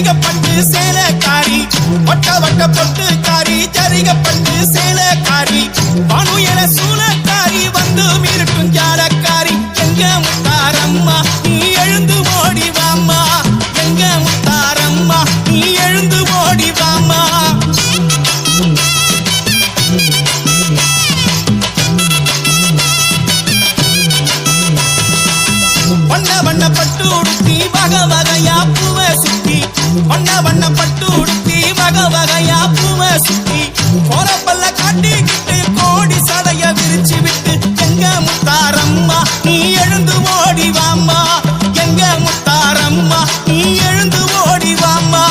ஜரிகப்பட்டு சேலக்காரி வட்ட வட்ட பொட்டுக்காரி ஜரிகப்பட்டு சேலக்காரி பானு என சூலக்காரி வந்து மீருட்டும் ஜாலக்காரி எங்க முத்தாரம்மா நீ எழுந்து ஓடி வாம்மா எங்க முத்தாரம்மா நீ எழுந்து ஓடி வாம்மா வண்ண வண்ண பட்டு உடுத்தி வக வகையா பூவை சுத்தி வண்ண வண்ண பட்டு உடுத்தி வக வகையா பூவை சுத்தி கோரப்பல்ல காட்டிக்கிட்டு கோடி சடைய விரிச்சு விட்டு எங்க முத்தாரம்மா நீ எழுந்து ஓடி வாம்மா எங்க முத்தாரம்மா நீ எழுந்து ஓடி வாம்மா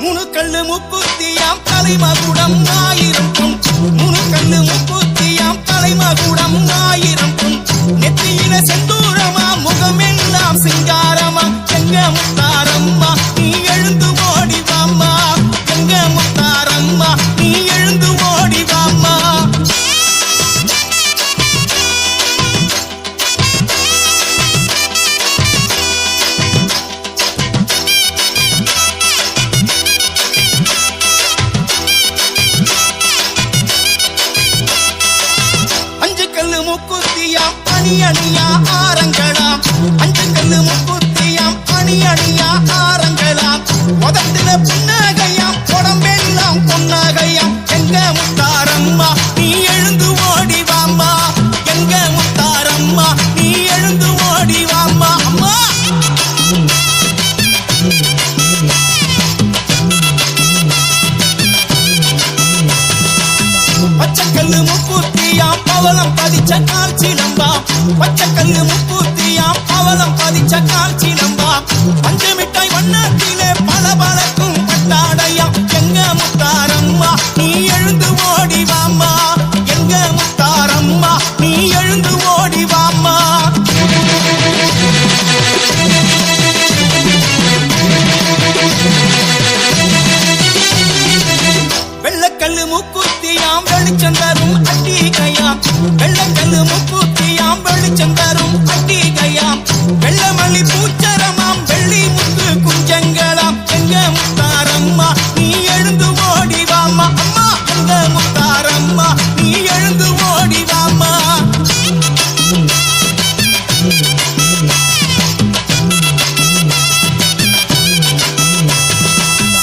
முனுக்கல்லு முக்குத்தியாம் தலைமகுடம் 1000 பொன் முனுக்கல்லு முக்குத்தியாம் தலைமகுடம் 1000 பொன் நெத்தியில செந்தூரமா முகமெல்லாம் சிங்காரமா எங்க முத்தாரம்மா நீ எழுந்து ஓடி வாம்மா எங்க முத்தாரம்மா நீ எழுந்து ஓடி வாம்மா முக்குத்தியாம் அணி அணியா ஆரங்களாம் அஞ்சு கல்லு முக்குத்தியாம் அணி அணியா ஆரங்களாம் உதட்டுல புன்னகையாம் உடம்பெல்லாம் பொன்னகையாம் எங்க முத்தாரம்மா நீ எழுந்து ஓடி வாம்மா எங்க முத்தாரம்மா நீ எழுந்து ஓடி வாம்மா அம்மா பச்சைக்கல்லு முக்குத்தியாம் பவளம் பதிச்ச கால்ச்சிலம்பா பச்சைக்கல்லு முக்குத்தியாம் பவளம் பதிச்ச கால்ச்சிலம்பா பஞ்சு மிட்டாய் வண்ணத்திலே பல பலக்கும் பட்டாடையாம் எங்க முத்தாரம்மா நீ எழுந்து ஓடி வாம்மா எங்க முத்தாரம்மா நீ எழுந்து ஓடி வாம்மா வெள்ளக்கல்லு முக்குத்தியாம் வெளிச்சம் தரும் அட்டிகையாம் வெள்ளக்கல்லு முக்குத்தியாம் வெளிச்சம் தரும் அட்டிகையாம் வெள்ளமல்லி பூச்சரமாம் வெள்ளி முத்து குஞ்சங்களாம் எங்க முத்தாரம்மா நீ எழுந்து ஓடி வாம்மா அம்மா எங்க முத்தாரம்மா நீ எழுந்து ஓடி வாம்மா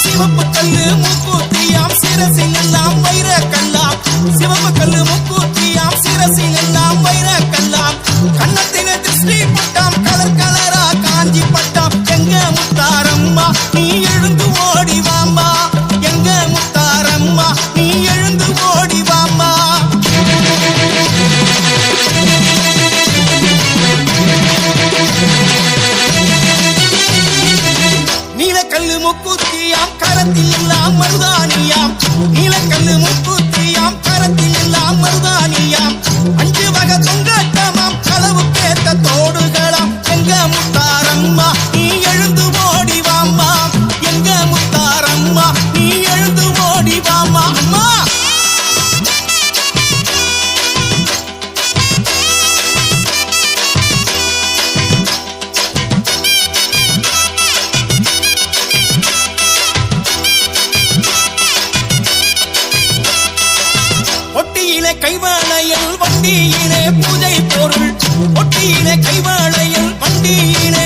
சிவப்பு கல்லு முக்குத்தியாம் சிரசில் எல்லாம் வைர கல்லாம் சிவப்பு கல்லு முக்குத்தியாம் சிரசில் எல்லாம் வைர கல்லாம் கண்ணத்தின திருஷ்டி பட்டாம் கலர் கலரா காஞ்சி பட்டாம் எங்க முத்தாரம்மா நீ எழுந்து ஓடி வாம்மா எங்க முத்தாரம்மா நீ எழுந்து ஓடி வாம்மா நீலக்கல்லு முக்குத்தியாம் கரத்தில் எல்லாம் மருதானியாம் நீலக்கல்லு முக்குத்தியாம் கரத்தில் எல்லாம் மருதானியாம் அஞ்சு வகை தொங்கட்டமாம் களவு கேட்ட தோடுகளாம் எங்க முத்தாரம்மா நீ எழுந்து ஓடி வாம்மா எங்க முத்தாரம்மா நீ எழுந்து ஓடி வாம்மா அம்மா ஒட்டியிலே கைவாளையில் வண்டியிலே பூஜை பொருள் ஒட்டியிலே கைவாளையில் வண்டியிலே